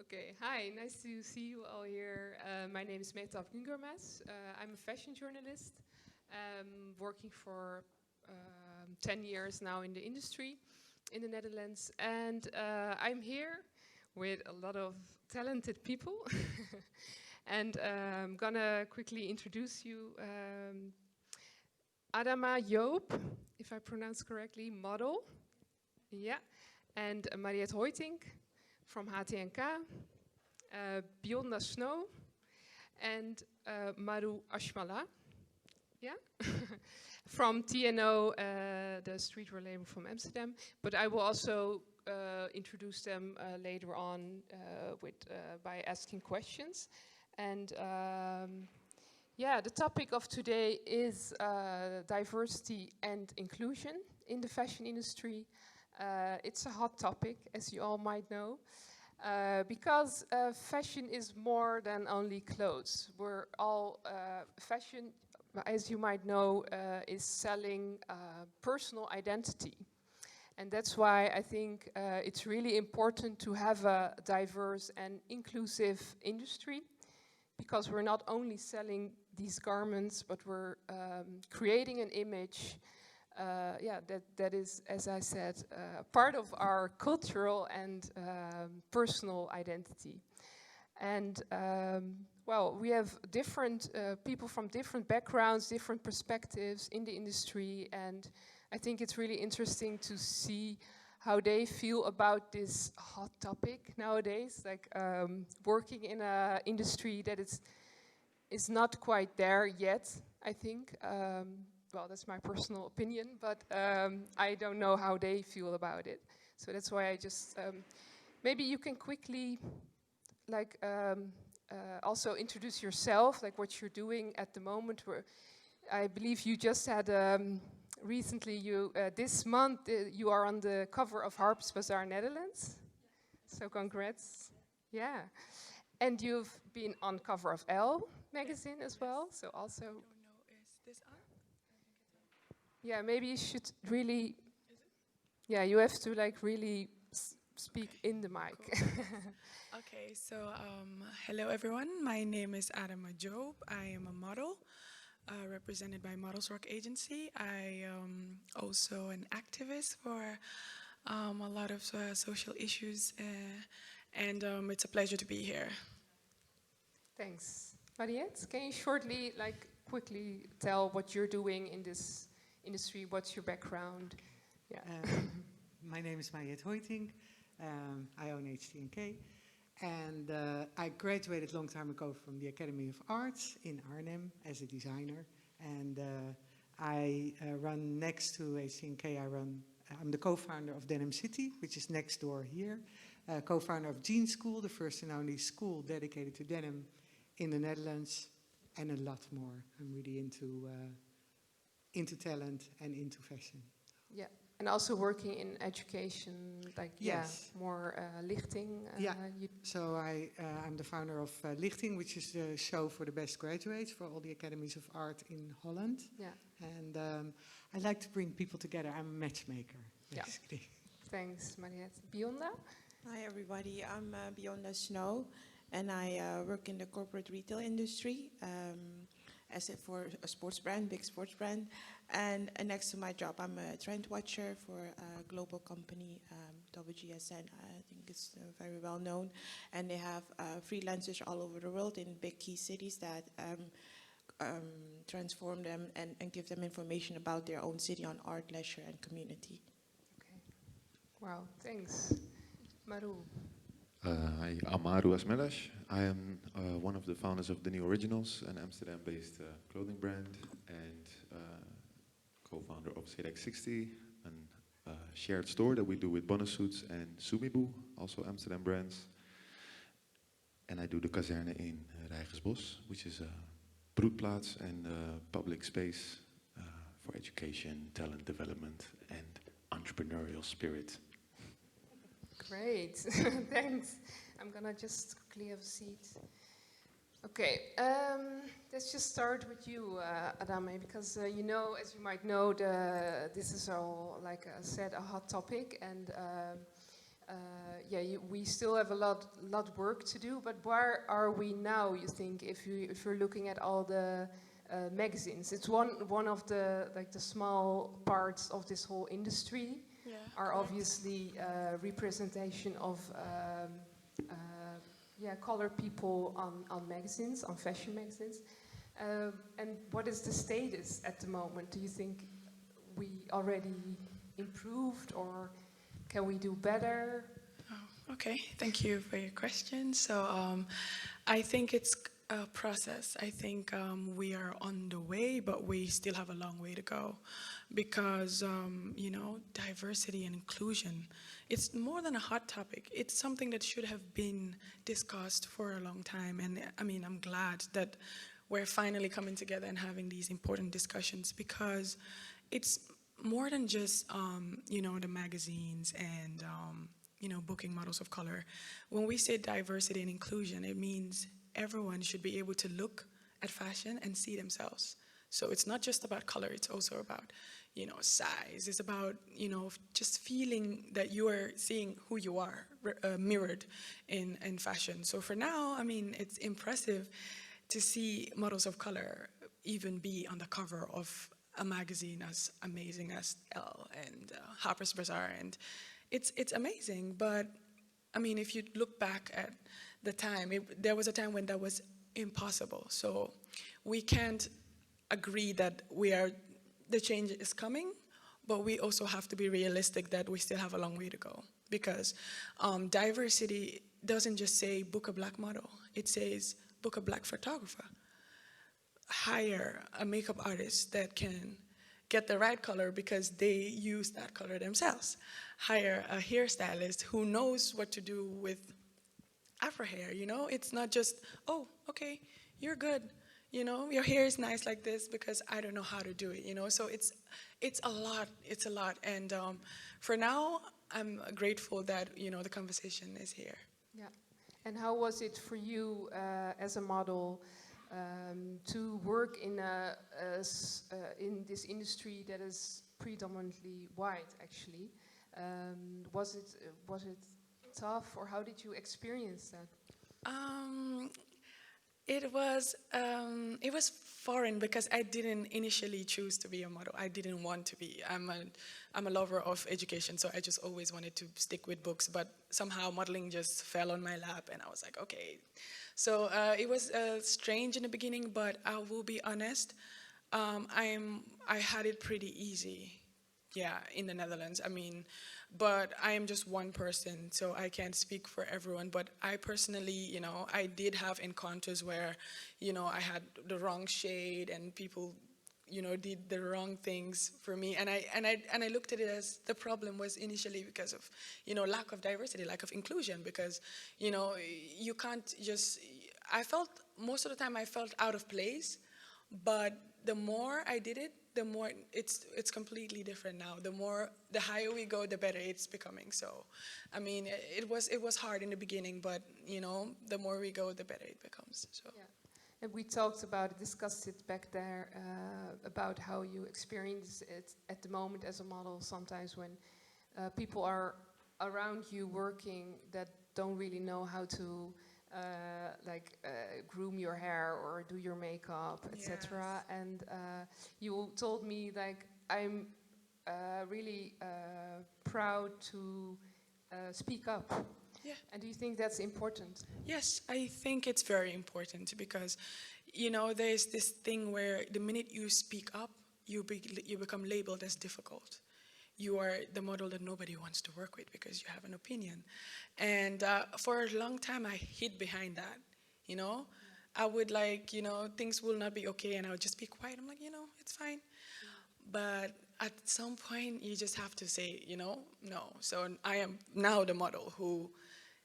Okay, hi, nice to see you all here. My name is Tuna Yilmaz. I'm a fashion journalist, working for 10 years now in the industry in the Netherlands. And I'm here with a lot of talented people. And I'm gonna quickly introduce you. Adama Joop, if I pronounce correctly, model. Yeah. And Mariette Hoytink from HTNK, Bionda Snow, and Maru Ashmala, yeah, from TNO, the streetwear label from Amsterdam. But I will also introduce them later on by asking questions. And yeah, the topic of today is diversity and inclusion in the fashion industry. It's a hot topic, as you all might know, because fashion is more than only clothes. We're all fashion, as you might know, is selling personal identity. And that's why I think it's really important to have a diverse and inclusive industry, because we're not only selling these garments, but we're creating an image that is, as I said, part of our cultural and personal identity. And well, we have different people from different backgrounds, different perspectives in the industry, and I think it's really interesting to see how they feel about this hot topic nowadays, like working in an industry that is not quite there yet, I think. Well, that's my personal opinion, but I don't know how they feel about it. So that's why I just, maybe you can quickly, like, also introduce yourself, like what you're doing at the moment. Where I believe you just had, recently, this month, you are on the cover of Harper's Bazaar Netherlands. So congrats. Yeah. And you've been on cover of Elle magazine as well, so also... I don't know, is this on? Yeah, maybe you should really... Yeah, you have to like really speak in the mic. Cool. Okay, so hello everyone. My name is Adama Joop. I am a model represented by Models Rock Agency. I am also an activist for a lot of social issues, and it's a pleasure to be here. Thanks. Mariette, can you shortly, like, quickly tell what you're doing in this industry? What's your background? Yeah. My name is Mariette Hoytink. I own HTNK. And I graduated a long time ago from the Academy of Arts in Arnhem as a designer. And I run next to HTNK, I'm the co-founder of Denim City, which is next door here. Co-founder of Jean School, the first and only school dedicated to denim in the Netherlands, and a lot more. I'm really into talent and into fashion. Yeah, and also working in education, like, yes. Yeah, more lichting. Yeah, so I'm the founder of Lichting, which is the show for the best graduates for all the academies of art in Holland. Yeah. And I like to bring people together. I'm a matchmaker, basically. Yeah. Thanks, Mariette. Bionda? Hi everybody, I'm Bionda Snow, and I work in the corporate retail industry for a sports brand, big sports brand. And next to my job, I'm a trend watcher for a global company, WGSN. I think it's very well known. And they have freelancers all over the world in big key cities that transform them and give them information about their own city on art, leisure, and community. Okay. Wow, thanks. Maru. Hi, I'm Maru Asmelas. I am one of the founders of The New Originals, an Amsterdam-based clothing brand, and co-founder of Sedex60, a shared store that we do with Bonnesuits and Sumibu, also Amsterdam brands. And I do the Kazerne in Rijgersbos, which is a broedplaats and public space for education, talent development, and entrepreneurial spirit. Great, thanks. I'm gonna just quickly have a seat. Okay, let's just start with you, Adame, because you know, as you might know, this is all, like I said, a hot topic, and yeah, we still have a lot work to do. But where are we now? You think if you're looking at all the magazines, it's one of the the small parts of this whole industry. Yeah, are correct. obviously representation of colored people on magazines, on fashion magazines. And what is the status at the moment? Do you think we already improved, or can we do better? Oh, okay, thank you for your question. So I think it's a process. I think we are on the way, but we still have a long way to go, because you know, diversity and inclusion, it's more than a hot topic. It's something that should have been discussed for a long time. And I mean, I'm glad that we're finally coming together and having these important discussions, because it's more than just you know, the magazines and you know, booking models of color. When we say diversity and inclusion, it means everyone should be able to look at fashion and see themselves. So it's not just about color, it's also about, you know, size. It's about, you know, just feeling that you are seeing who you are mirrored in fashion. So for now, I mean, it's impressive to see models of color even be on the cover of a magazine as amazing as Elle and Harper's Bazaar, and it's amazing. But I mean, if you look back at the time, there was a time when that was impossible. So we can't agree that the change is coming, but we also have to be realistic that we still have a long way to go, because diversity doesn't just say book a black model. It says book a black photographer. Hire a makeup artist that can get the right color because they use that color themselves. Hire a hairstylist who knows what to do with Afro hair, you know? It's not just, oh, okay, you're good. You know, your hair is nice like this because I don't know how to do it, you know? So it's a lot, And for now, I'm grateful that, you know, the conversation is here. Yeah. And how was it for you as a model to work in this industry that is predominantly white, actually? Was it tough, or how did you experience that? It was foreign because I didn't initially choose to be a model. I didn't want to be. I'm a lover of education, so I just always wanted to stick with books. But somehow modeling just fell on my lap, and I was like, okay. So it was strange in the beginning, but I will be honest. I had it pretty easy, yeah, in the Netherlands. I mean, but I am just one person, so I can't speak for everyone. But I personally, you know, I did have encounters where, you know, I had the wrong shade and people, you know, did the wrong things for me. And I looked at it as the problem was initially because of, you know, lack of diversity, lack of inclusion, because, you know, you can't just, most of the time I felt out of place, but the more I did it, the more it's completely different now. The higher we go, the better it's becoming. So, I mean, it was hard in the beginning, but you know, the more we go, the better it becomes. So. Yeah. And we discussed it back there about how you experience it at the moment as a model. Sometimes when people are around you working that don't really know how to groom your hair or do your makeup, etc. Yes. And you told me, like, I'm really proud to speak up. Yeah. And do you think that's important? Yes, I think it's very important because, you know, there's this thing where the minute you speak up, you become labeled as difficult. You are the model that nobody wants to work with because you have an opinion. And for a long time, I hid behind that, you know? I would you know, things will not be okay, and I would just be quiet. I'm like, you know, it's fine. But at some point, you just have to say, you know, no. So I am now the model who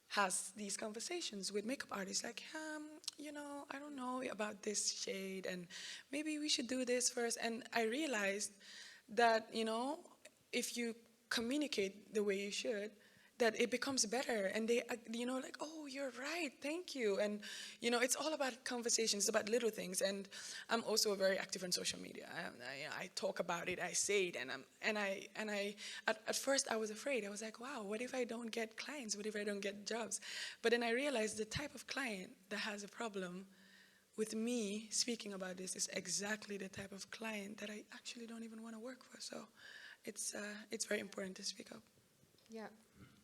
has these conversations with makeup artists, like, you know, I don't know about this shade, and maybe we should do this first. And I realized that, you know, if you communicate the way you should, that it becomes better, and they, like, oh, you're right, thank you. And it's all about conversations, about little things. And I'm also very active on social media. I talk about it, I say it, and at first I was afraid. I was like, wow, what if I don't get clients? What if I don't get jobs? But then I realized the type of client that has a problem with me speaking about this is exactly the type of client that I actually don't even want to work for. So it's very important to speak up. Yeah,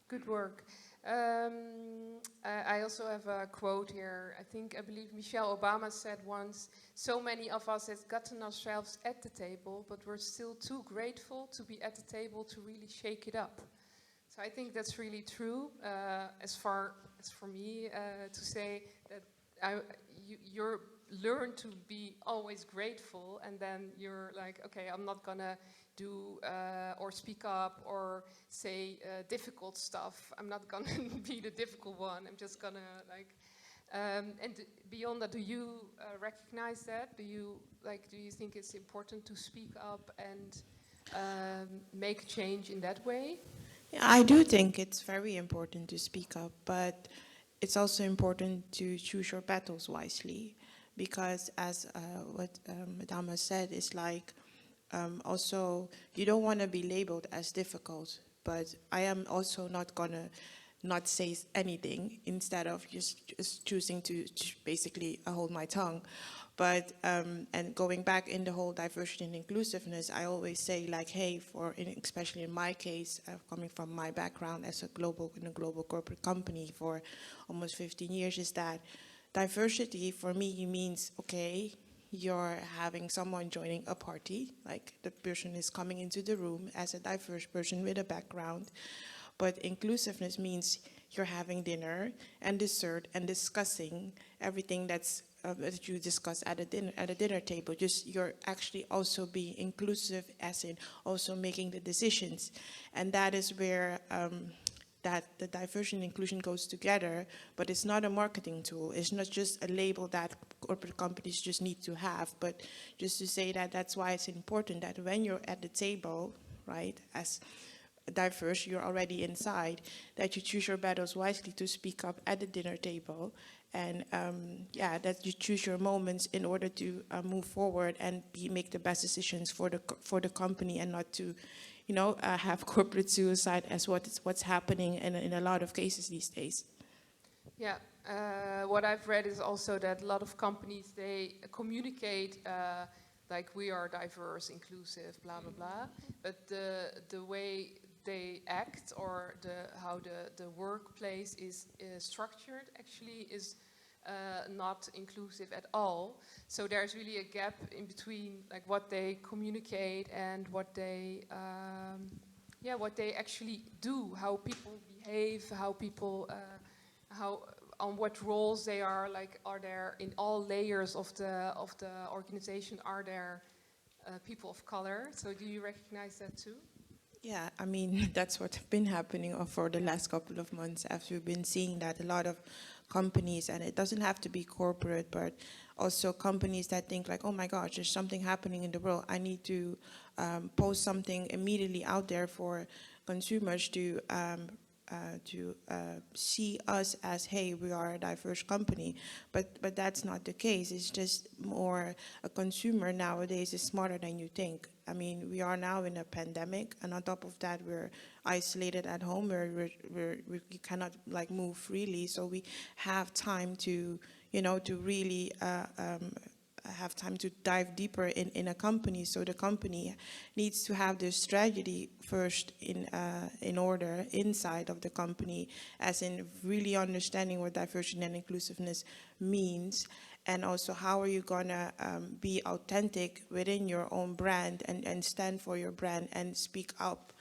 good work. I also have a quote here. I believe Michelle Obama said once, so many of us have gotten ourselves at the table, but we're still too grateful to be at the table to really shake it up. So I think that's really true, as far as for me to say that you're learn to be always grateful, and then you're like, okay, I'm not gonna do or speak up or say difficult stuff. I'm not gonna be the difficult one. I'm just gonna and beyond that, do you recognize that? Do you think it's important to speak up and make change in that way? Yeah, I do think it's very important to speak up, but it's also important to choose your battles wisely, because as what Madame has said, is like also you don't want to be labeled as difficult, but I am also not gonna not say anything instead of just choosing to basically hold my tongue. But and going back in the whole diversity and inclusiveness, I always say, like, hey, especially in my case, coming from my background as a global corporate company for almost 15 years, is that diversity for me means, okay, you're having someone joining a party, like the person is coming into the room as a diverse person with a background. But inclusiveness means you're having dinner and dessert and discussing everything that you discuss at a dinner table. Just you're actually also being inclusive, as in also making the decisions, and that is where that the diversity and inclusion goes together. But it's not a marketing tool. It's not just a label that corporate companies just need to have, but just to say that that's why it's important that when you're at the table, right, as diverse, you're already inside, that you choose your battles wisely to speak up at the dinner table, and that you choose your moments in order to move forward and make the best decisions for the company, and not to have corporate suicide as what's happening in a lot of cases these days. Yeah, what I've read is also that a lot of companies, they communicate like we are diverse, inclusive, blah blah blah, but the way they act or how the workplace is structured actually is not inclusive at all. So there's really a gap in between, like what they communicate and what they actually do, how people behave, how people on what roles they are. Like, are there in all layers of the organization, are there people of color? So do you recognize that too? Yeah, I mean, that's what's been happening for the last couple of months, as we've been seeing that a lot of companies, and it doesn't have to be corporate, but also companies that think like, oh my gosh, there's something happening in the world. I need to post something immediately out there for consumers to see us as, hey, we are a diverse company. But that's not the case. It's just more a consumer nowadays is smarter than you think. I mean, we are now in a pandemic, and on top of that, we're isolated at home. We cannot like move freely, so we have time to, to really have time to dive deeper in a company. So the company needs to have their strategy first in order inside of the company, as in really understanding what diversity and inclusiveness means, and also how are you gonna be authentic within your own brand and stand for your brand and speak up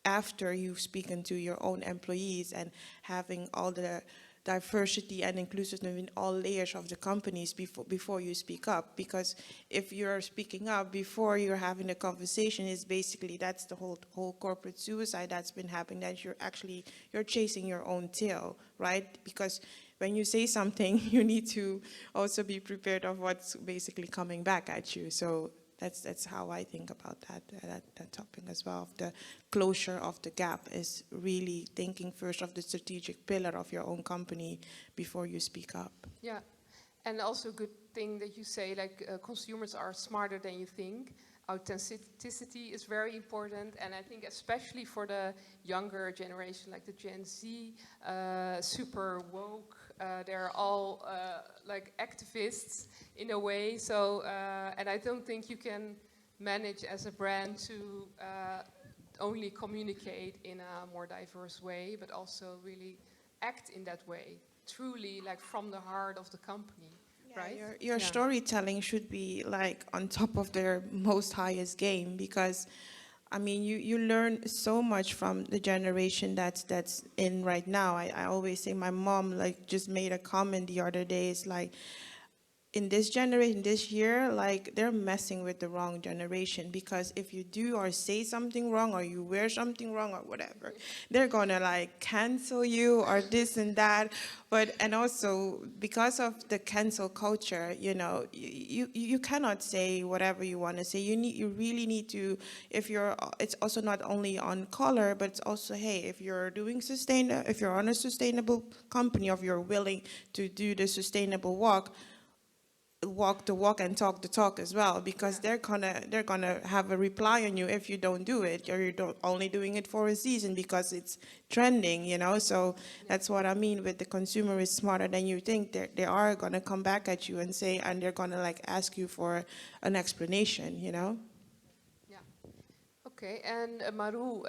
after you've spoken to your own employees, and having all the diversity and inclusiveness in all layers of the companies before you speak up. Because if you're speaking up before you're having a conversation, is basically that's the whole corporate suicide that's been happening, that you're chasing your own tail, right? Because when you say something, you need to also be prepared of what's basically coming back at you. So That's how I think about that topic as well. Of the closure of the gap is really thinking first of the strategic pillar of your own company before you speak up. Yeah, and also good thing that you say, like consumers are smarter than you think. Authenticity is very important, and I think especially for the younger generation, like the Gen Z, super woke. They're all like activists in a way. So, and I don't think you can manage as a brand to only communicate in a more diverse way, but also really act in that way, truly like from the heart of the company. Yeah, right? your storytelling should be like on top of their most highest game, because I mean you learn so much from the generation that's in right now. I always say, my mom like just made a comment the other day. It's like, in this generation, this year, like they're messing with the wrong generation, because if you do or say something wrong or you wear something wrong or whatever, they're gonna like cancel you or this and that. But and also because of the cancel culture, you know, you cannot say whatever you want to say. You really need to, if you're, it's also not only on color, but it's also, hey, if you're doing if you're on a sustainable company, or if you're willing to do the sustainable walk the walk and talk the talk as well, because they're gonna have a reply on you if you don't do it, or you're only doing it for a season because it's trending, you know. So that's what I mean with the consumer is smarter than you think. They are gonna come back at you and say, and they're gonna like ask you for an explanation, you know. Yeah. Okay, and Maru,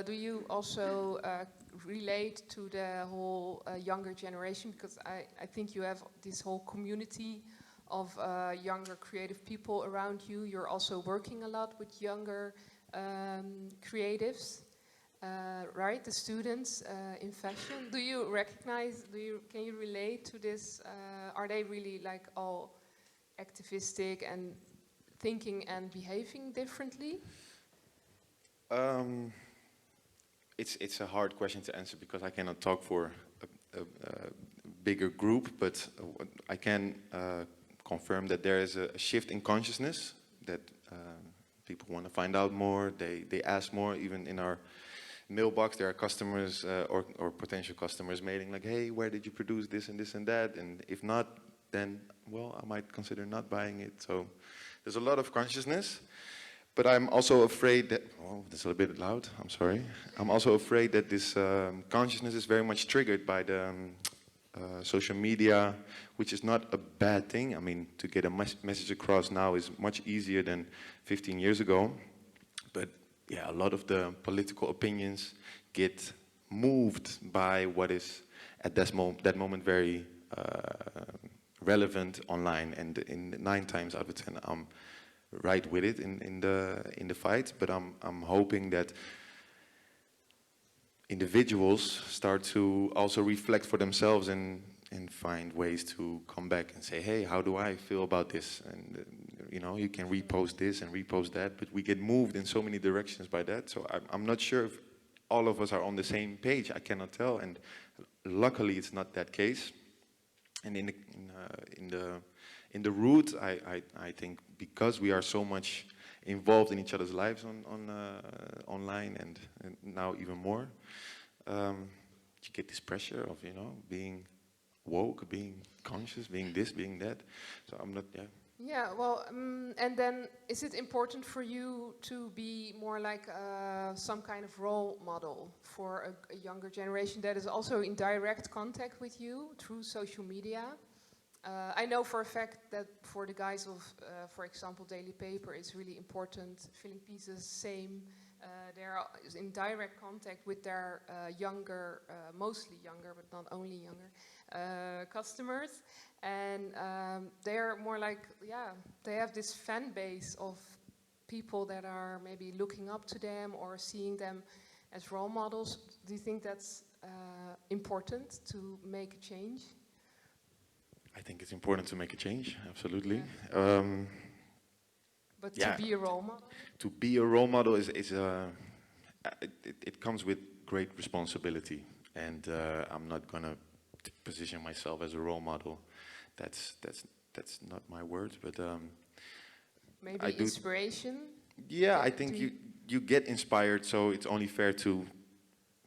do you also relate to the whole younger generation? Because I think you have this whole community of younger creative people around you. You're also working a lot with younger creatives, right? The students in fashion. Do you recognize, can you relate to this? Are they really like all activistic and thinking and behaving differently? It's a hard question to answer because I cannot talk for a bigger group, but I can confirm that there is a shift in consciousness, that people want to find out more, they ask more. Even in our mailbox there are customers or potential customers mailing like, hey, where did you produce this and that, and if not, then well, I might consider not buying it. So there's a lot of consciousness, but I'm also afraid that, oh, that's a little bit loud, I'm sorry. I'm also afraid that this consciousness is very much triggered by the social media, which is not a bad thing. I mean, to get a message across now is much easier than 15 years ago. But yeah, a lot of the political opinions get moved by what is at that moment very relevant online. And in 9 times out of 10, I'm right with it in the fight. But I'm hoping that individuals start to also reflect for themselves and find ways to come back and say, hey, how do I feel about this? And you know, you can repost this and repost that, but we get moved in so many directions by that. So I'm not sure if all of us are on the same page. I cannot tell, and luckily it's not that case. And in the root, I think because we are so much involved in each other's lives online and now even more, you get this pressure of, you know, being woke, being conscious, being this, being that. So I'm not, yeah. Yeah, well, and then is it important for you to be more like some kind of role model for a younger generation that is also in direct contact with you through social media? I know for a fact that for the guys of, for example, Daily Paper, it's really important. Filling Pieces, same. They're in direct contact with their younger, mostly younger, but not only younger, customers. And they're more like, yeah, they have this fan base of people that are maybe looking up to them or seeing them as role models. Do you think that's important to make a change? I think it's important to make a change, absolutely. Yeah. But yeah, to be a role model? To be a role model is it comes with great responsibility, and I'm not gonna position myself as a role model. That's not my words, but Maybe I do. inspiration? Yeah, I Do think you- you get inspired, so it's only fair to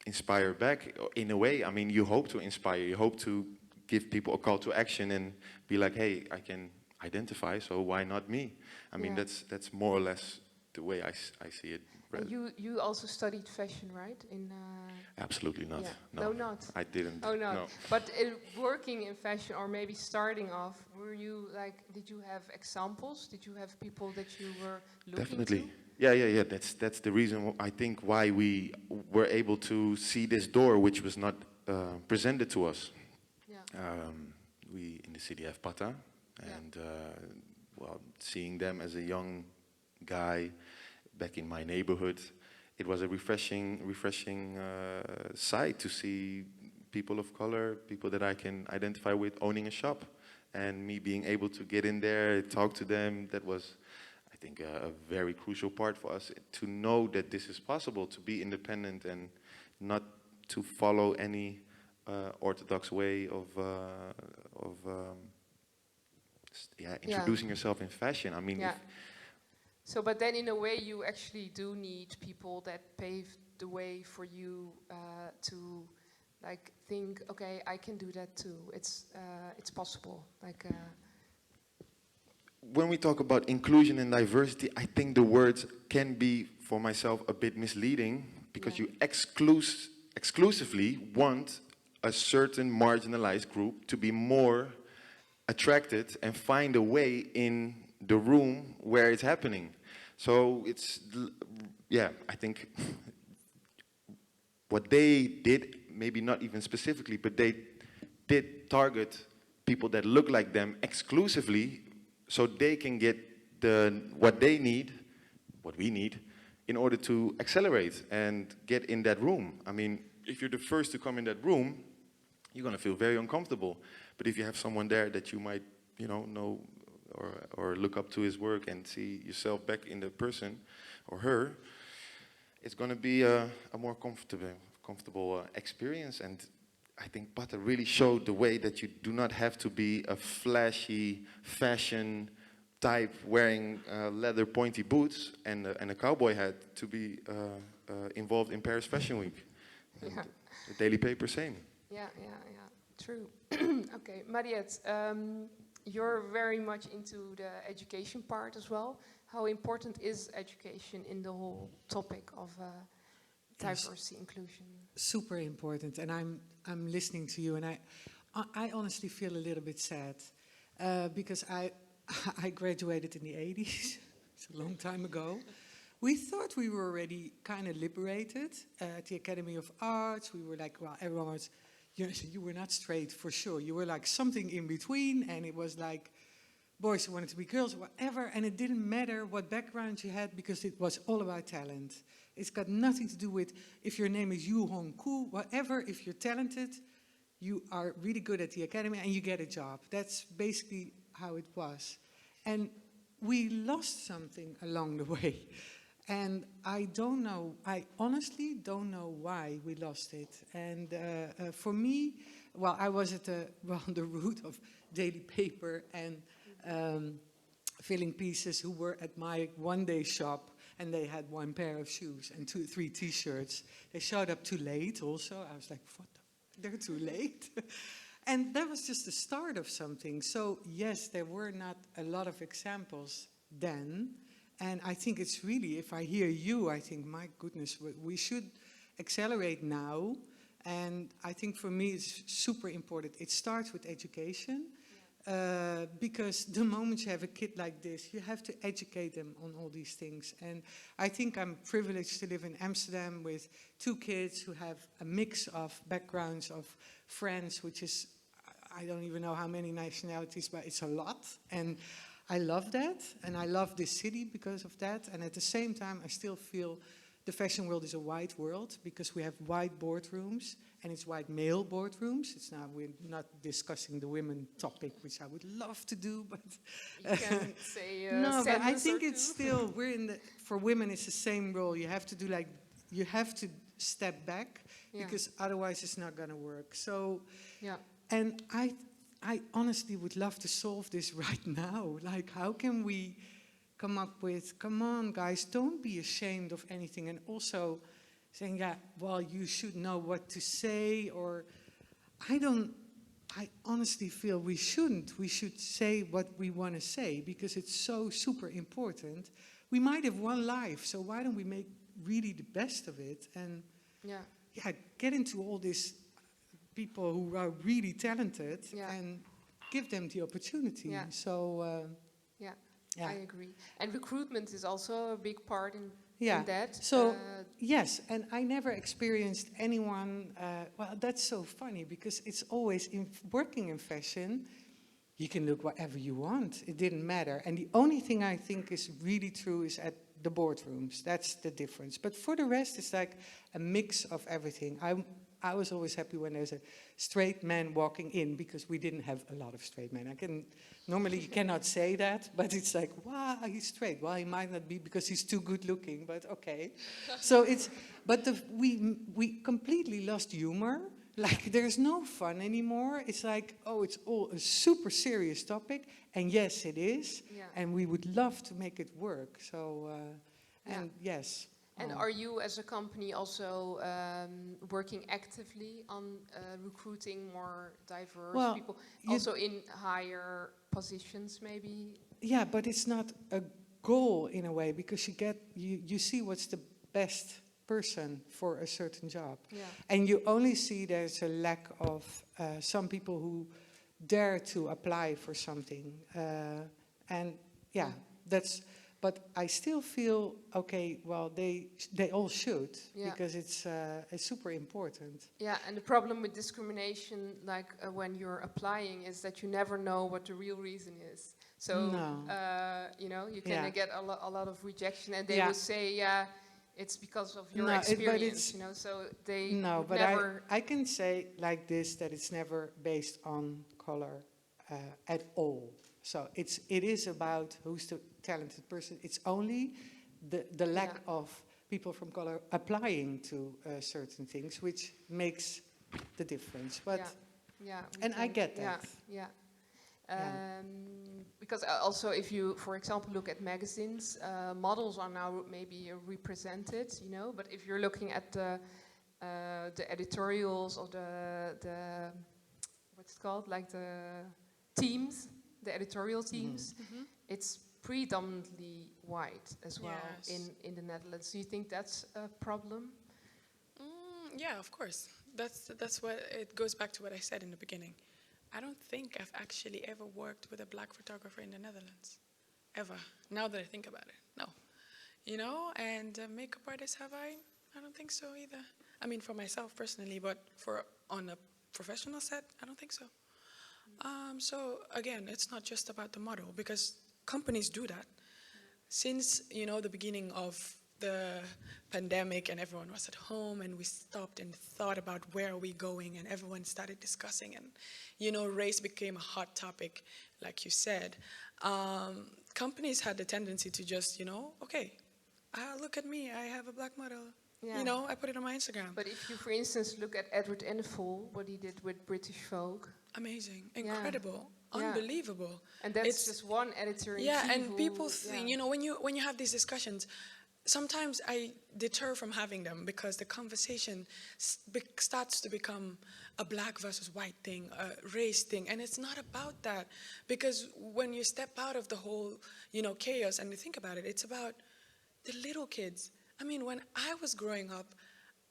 inspire back in a way. I mean, you hope to inspire, you hope to give people a call to action and be like, hey, I can identify, so why not me? I mean, Yeah. that's more or less the way I see it. And you also studied fashion, right? In Absolutely not. yeah. No, not. I didn't. Oh no. No. But working in fashion, or maybe starting off, were you like? Did you have examples? Did you have people that you were looking Definitely. to? Yeah. That's the reason I think why we were able to see this door, which was not presented to us. Yeah. We in the city have Pata, Yeah. and well, seeing them as a young guy back in my neighborhood, it was a refreshing sight to see people of color, people that I can identify with, owning a shop, and me being able to get in there, talk to them. That was, I think, a very crucial part for us to know that this is possible, to be independent and not to follow any orthodox way of introducing yourself in fashion. I mean, Yeah. So, but then in a way, you actually do need people that pave the way for you to, like, think, okay, I can do that too. It's possible. Like. When we talk about inclusion and diversity, I think the words can be, for myself, a bit misleading because you exclusively want a certain marginalized group to be more attracted and find a way in the room where it's happening. So it's, yeah, I think what they did, maybe not even specifically, but they did target people that look like them exclusively so they can get what they need, what we need, in order to accelerate and get in that room. I mean, if you're the first to come in that room, you're going to feel very uncomfortable. But if you have someone there that you might, know or look up to his work and see yourself back in the person or her, it's going to be a more comfortable experience. And I think Pata really showed the way that you do not have to be a flashy fashion type wearing leather pointy boots and a cowboy hat to be involved in Paris Fashion Week. Yeah. The daily paper, same. Yeah. True. Okay, Mariette, you're very much into the education part as well. How important is education in the whole topic of diversity, inclusion? Super important, and I'm listening to you, and I honestly feel a little bit sad because I graduated in the 80s. It's a long time ago. We thought we were already kind of liberated at the Academy of Arts. We were like, well, everyone was, you were not straight for sure. You were like something in between, and it was like boys who wanted to be girls, whatever, and it didn't matter what background you had because it was all about talent. It's got nothing to do with if your name is Yu Hong Ku, whatever. If you're talented, you are really good at the academy and you get a job. That's basically how it was. And we lost something along the way. And I don't know, I honestly don't know why we lost it. And for me, well, I was at the root of daily paper and filling pieces who were at my one-day shop, and they had one pair of shoes and 3 T-shirts. They showed up too late also. I was like, what they're too late? And that was just the start of something. So yes, there were not a lot of examples then. And I think it's really, if I hear you, I think, my goodness, we should accelerate now. And I think for me it's super important. It starts with education. Because the moment you have a kid like this, you have to educate them on all these things. And I think I'm privileged to live in Amsterdam with 2 kids who have a mix of backgrounds of friends, which is, I don't even know how many nationalities, but it's a lot. And I love that, and I love this city because of that. And at the same time, I still feel the fashion world is a white world because we have white boardrooms and it's white male boardrooms. It's now, we're not discussing the women topic, which I would love to do, but You can say no, but I think or it's two. still, for women it's the same role. You have to do you have to step back because otherwise it's not gonna work. So, and I honestly would love to solve this right now. Like, how can we come up with, come on guys, don't be ashamed of anything, and also saying, yeah, well, you should know what to say, or I honestly feel we shouldn't. We should say what we want to say because it's so super important. We might have one life, so why don't we make really the best of it and get into all these people who are really talented and give them the opportunity. Yeah. So I agree. And recruitment is also a big part in that. So, yes, and I never experienced anyone, well, that's so funny because it's always working in fashion, you can look whatever you want. It didn't matter. And the only thing I think is really true is at the boardrooms. That's the difference. But for the rest, it's like a mix of everything. I was always happy when there's a straight man walking in because we didn't have a lot of straight men. Normally you cannot say that, but it's like, wow, he's straight. Well, he might not be because he's too good looking, but okay. So we completely lost humor. Like there's no fun anymore. It's like, oh, it's all a super serious topic. And yes, it is. Yeah. And we would love to make it work. So, and yes. And are you as a company also working actively on recruiting more diverse people? Also in higher positions maybe? Yeah, but it's not a goal in a way because you see what's the best person for a certain job. Yeah. And you only see there's a lack of some people who dare to apply for something. But I still feel, okay, well, they all should, because it's super important. Yeah, and the problem with discrimination, like when you're applying, is that you never know what the real reason is. So, you can get a lot of rejection, and they will say, it's because of your experience, so they never... I can say like this, that it's never based on color at all. So it is about who's the talented person. It's only the lack of people from color applying to certain things, which makes the difference. But I get that. Because also, if you, for example, look at magazines, models are now maybe represented, But if you're looking at the editorials or the what's it called, like the teams. The editorial teams, it's predominantly white as well in the Netherlands. Do you think that's a problem? Yeah, of course. That's what it goes back to what I said in the beginning. I don't think I've actually ever worked with a black photographer in the Netherlands, ever. Now that I think about it, no. And makeup artists, have I? I don't think so either. I mean, for myself personally, but on a professional set, I don't think so. So again, it's not just about the model, because companies do that. Since, the beginning of the pandemic and everyone was at home and we stopped and thought about where are we going, and everyone started discussing, and, race became a hot topic, like you said. Companies had the tendency to just, okay, look at me, I have a black model. Yeah. I put it on my Instagram. But if you, for instance, look at Edward Enninful, what he did with British Vogue. Amazing, incredible, unbelievable. And that's just one editor in chief. Yeah, and people think, when you have these discussions, sometimes I deter from having them because the conversation starts to become a black versus white thing, a race thing, and it's not about that. Because when you step out of the whole, chaos and you think about it, it's about the little kids. I mean, when I was growing up,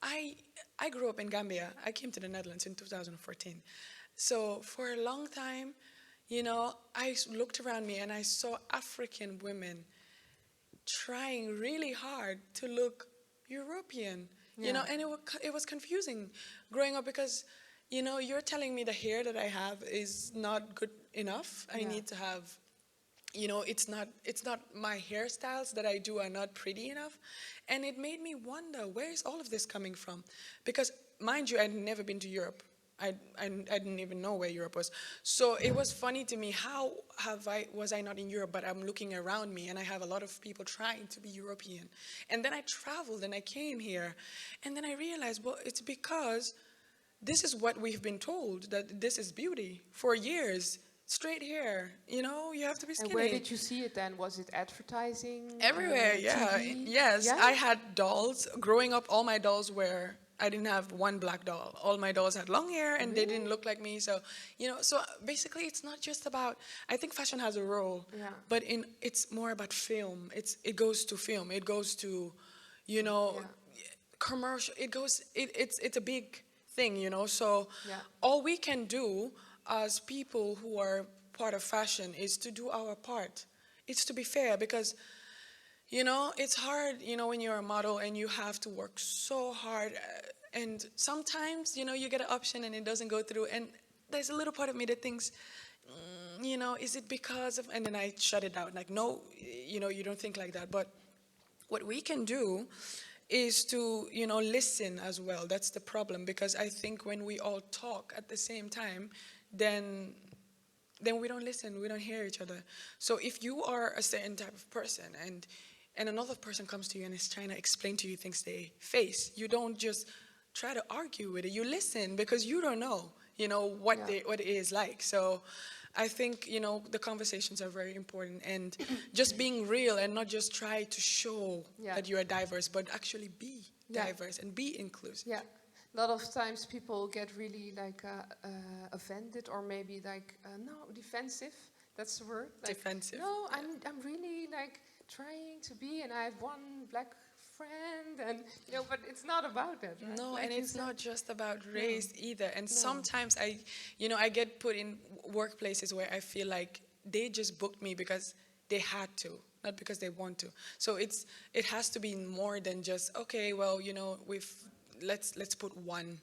I grew up in Gambia. I came to the Netherlands in 2014. So for a long time, I looked around me and I saw African women trying really hard to look European, and it was confusing growing up because, you're telling me the hair that I have is not good enough. I need to have, it's not my hairstyles that I do are not pretty enough. And it made me wonder, where is all of this coming from? Because, mind you, I'd never been to Europe. I didn't even know where Europe was. So it was funny to me, how was I not in Europe, but I'm looking around me and I have a lot of people trying to be European. And then I traveled and I came here. And then I realized, well, it's because this is what we've been told, that this is beauty for years. straight hair, you know, you have to be skinny. And where did you see it then? Was it advertising? Everywhere, yeah. TV? Yes, Yeah? I had dolls. Growing up, all my dolls were, I didn't have one black doll. All my dolls had long hair and they didn't look like me. So, you know, so basically it's not just about, I think fashion has a role, Yeah. but it's more about film. It goes to film. It goes to, you know, Yeah. commercial. It's a big thing, you know. So Yeah. all we can do as people who are part of fashion is to do our part. It's to be fair because, you know, it's hard, you know, when you're a model and you have to work so hard. And sometimes, you know, you get an option and it doesn't go through. And there's a little part of me that thinks, you know, is it because of, and then I shut it out. Like, no, you know, you don't think like that. But what we can do is to, you know, listen as well. That's the problem, because I think when we all talk at the same time, then we don't listen, we don't hear each other. So if you are a certain type of person and another person comes to you and is trying to explain to you things they face, you don't just try to argue with it. You listen, because you don't know, you know, what it is like. So I think, you know, the conversations are very important, and just being real and not just try to show that you are diverse, but actually be diverse and be inclusive. Yeah. A lot of times people get really like offended, or maybe like no, defensive. That's the word. Like, Defensive. No, I'm really like trying to be, and I have one black friend, and you know, but it's not about that. Right? No, like and it's not just about race either. And No. sometimes I get put in workplaces where I feel like they just booked me because they had to, not because they want to. So it has to be more than just, okay, well, you know, let's put one,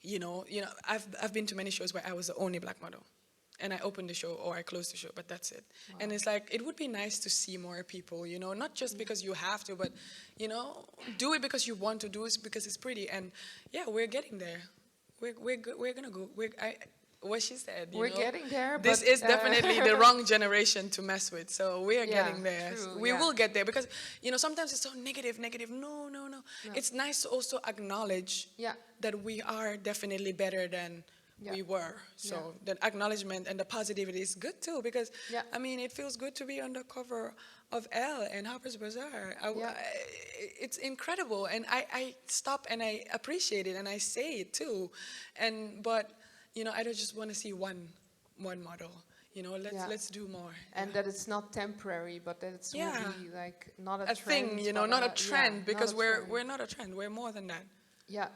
you know, I've been to many shows where I was the only black model, and I opened the show or I closed the show, but that's it. Wow. And it's like, it would be nice to see more people, you know, not just because you have to, but, you know, do it because you want to, do it because it's pretty. And yeah, we're getting there. We're gonna go. What she said. We're getting there. This but, is definitely the wrong generation to mess with. So we are getting there. True, we will get there, because, you know, sometimes it's so negative. No. It's nice to also acknowledge that we are definitely better than we were. So the acknowledgement and the positivity is good too, because I mean, it feels good to be on the cover of Elle and Harper's Bazaar. It's incredible, and I stop and I appreciate it, and I say it too. But you know, I don't just want to see one model. You know, let's do more. And that it's not temporary, but that it's really like not a trend. Thing, you know, not a trend, because we're we're not a trend. We're more than that. Yeah.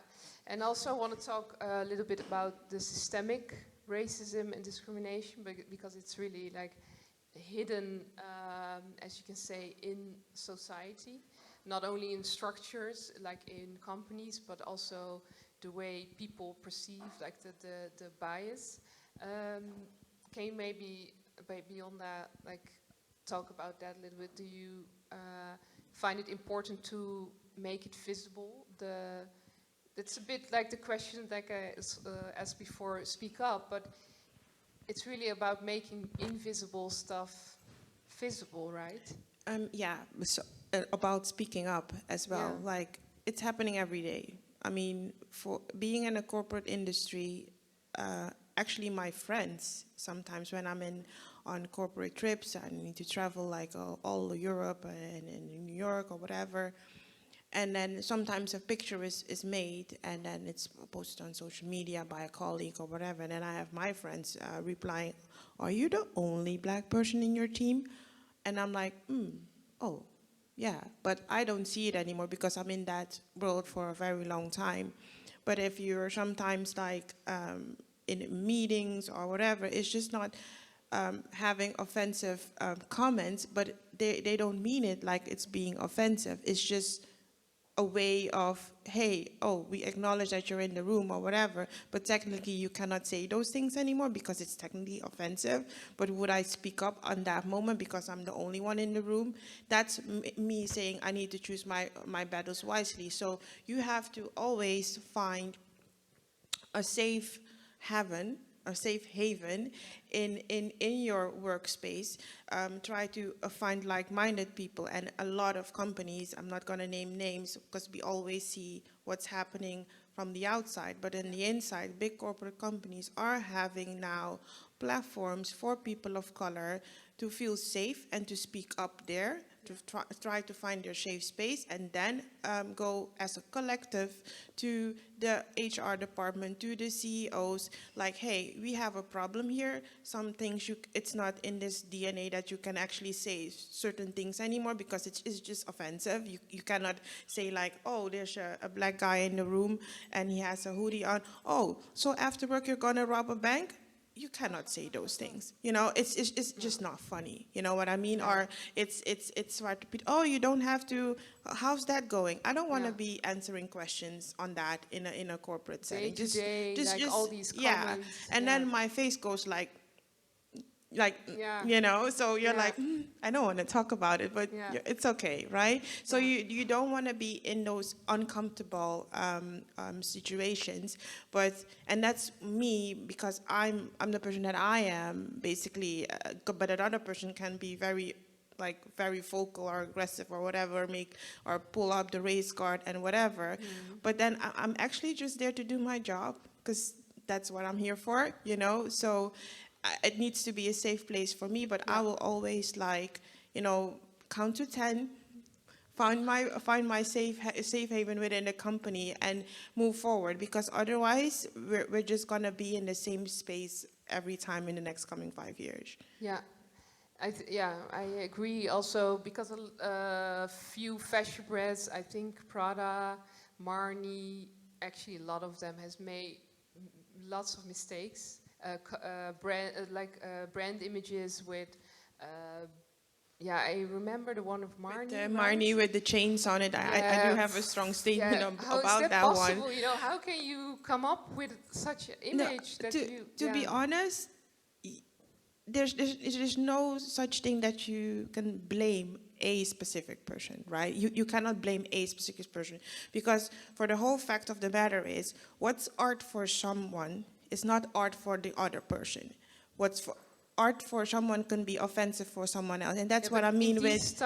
And also I want to talk a little bit about the systemic racism and discrimination, because it's really like hidden, as you can say, in society, not only in structures, like in companies, but also the way people perceive, like the bias. Can you maybe beyond that, like, talk about that a little bit? Do you find it important to make it visible? It's a bit like the question like I asked before, speak up, but it's really about making invisible stuff visible, right? Yeah, so, about speaking up as well. Like, it's happening every day. I mean, for being in a corporate industry, actually my friends, sometimes when I'm on corporate trips, I need to travel like all Europe and in New York or whatever. And then sometimes a picture is made and then it's posted on social media by a colleague or whatever. And then I have my friends replying, "Are you the only black person in your team?" And I'm like, oh, yeah. But I don't see it anymore because I'm in that world for a very long time. But if you're sometimes like in meetings or whatever, it's just not having offensive comments, but they don't mean it like it's being offensive. It's just a way of, hey, we acknowledge that you're in the room or whatever, but technically you cannot say those things anymore because it's technically offensive. But would I speak up on that moment because I'm the only one in the room? That's me saying I need to choose my battles wisely. So you have to always find a safe haven in your workspace. Try to find like-minded people, and a lot of companies, I'm not going to name names because we always see what's happening from the outside, but in the inside, big corporate companies are having now platforms for people of color to feel safe and to speak up there, to try to find their safe space, and then go as a collective to the HR department, to the CEOs, like, hey, we have a problem here. Some things it's not in this DNA that you can actually say certain things anymore because it's just offensive. You cannot say like, oh, there's a black guy in the room and he has a hoodie on. Oh, so after work you're gonna rob a bank? You cannot say those things, you know. It's just not funny, you know what I mean? Or it's hard to repeat. Oh, you don't have to. How's that going? I don't want to be answering questions on that in a corporate setting. Just all these comments. And then my face goes like you know, so you're like, I don't want to talk about it, but it's okay, right? So you don't want to be in those uncomfortable situations, and that's me, because I'm the person that I am, basically, but another person can be very vocal or aggressive or whatever, or pull up the race card and whatever. But then I'm actually just there to do my job, because that's what I'm here for, you know. So it needs to be a safe place for me, but I will always, like, you know, count to 10, find my safe haven within the company and move forward, because otherwise we're just gonna be in the same space every time in the next coming 5 years. Yeah. I agree also, because a few fashion brands, I think Prada, Marni, actually a lot of them has made lots of mistakes. Brand images with, I remember the one of Marni. With Marni with the chains on it. I do have a strong statement about that possible? one. You know, how can you come up with such an image to be honest, there's no such thing that you can blame a specific person, right? You cannot blame a specific person, because for the whole fact of the matter is, what's art for someone is not art for the other person. Art for someone can be offensive for someone else, and that's what I mean with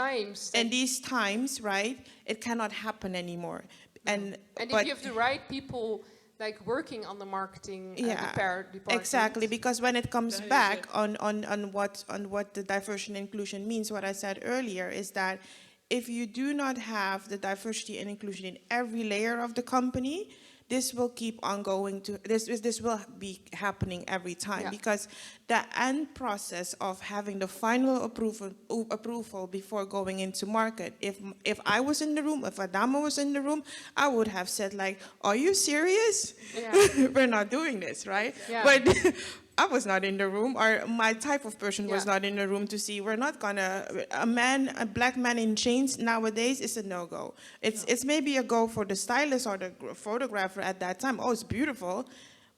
in these times, right? It cannot happen anymore. And if you have the right people, like, working on the marketing department. Exactly, because when it comes back on what the diversity and inclusion means, what I said earlier is that if you do not have the diversity and inclusion in every layer of the company, this will keep on going to this will be happening every time, because the end process of having the final approval before going into market, if I was in the room, if Adama was in the room, I would have said, like, are you serious? We're not doing this, right? But I was not in the room, or my type of person was not in the room to see. We're not gonna, a black man in chains nowadays is a no-go. It's maybe a go for the stylist or the photographer at that time. Oh, it's beautiful,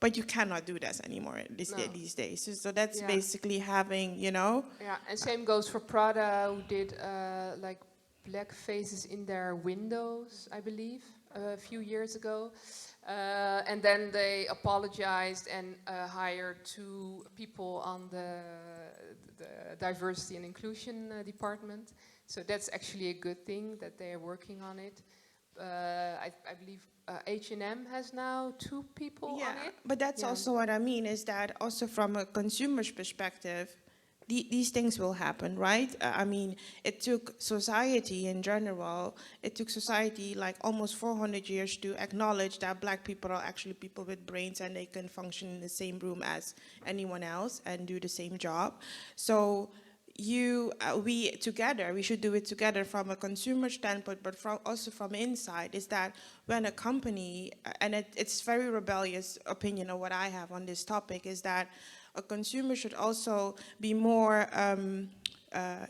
but you cannot do that anymore these days. So that's basically having, you know. Yeah, and same goes for Prada, who did like black faces in their windows, I believe, a few years ago. And then they apologized and hired 2 people on the diversity and inclusion department. So that's actually a good thing that they are working on it. I believe H&M has now 2 people on it. But that's also what I mean, is that also from a consumer's perspective, these things will happen, right? I mean, it took society in general, like almost 400 years to acknowledge that black people are actually people with brains and they can function in the same room as anyone else and do the same job. So we should do it together from a consumer standpoint, but also from inside, is that when a company, and it's very rebellious opinion of what I have on this topic, is that a consumer should also be more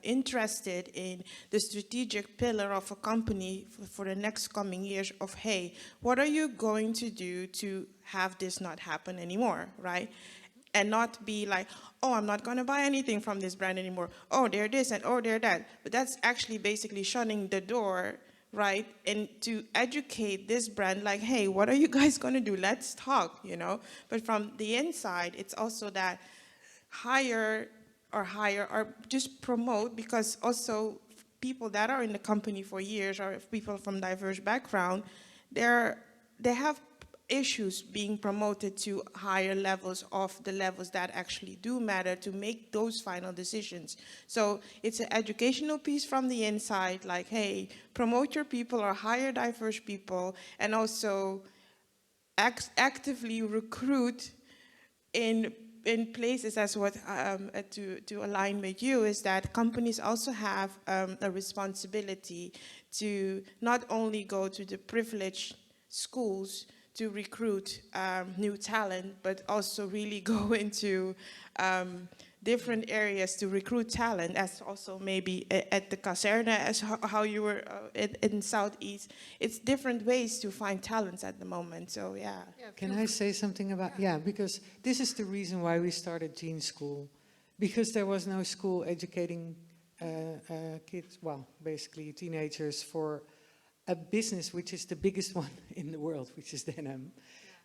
interested in the strategic pillar of a company for the next coming years of, hey, what are you going to do to have this not happen anymore, right? And not be like, oh, I'm not going to buy anything from this brand anymore. Oh, they're this and oh, they're that. But that's actually basically shutting the door, right? And to educate this brand, like, hey, what are you guys going to do? Let's talk, you know? But from the inside, it's also that hire or just promote, because also people that are in the company for years, or people from diverse background, they have issues being promoted to higher levels of the levels that actually do matter to make those final decisions. So it's an educational piece from the inside, like, hey, promote your people or hire diverse people, and also actively recruit in places as what to align with you is that companies also have a responsibility to not only go to the privileged schools to recruit new talent, but also really go into different areas to recruit talent, as also maybe at the Caserna, as how you were in Southeast. It's different ways to find talents at the moment, so yeah. Can I say something about, yeah, because this is the reason why we started Gene School, because there was no school educating kids, well, basically teenagers for a business which is the biggest one in the world, which is denim.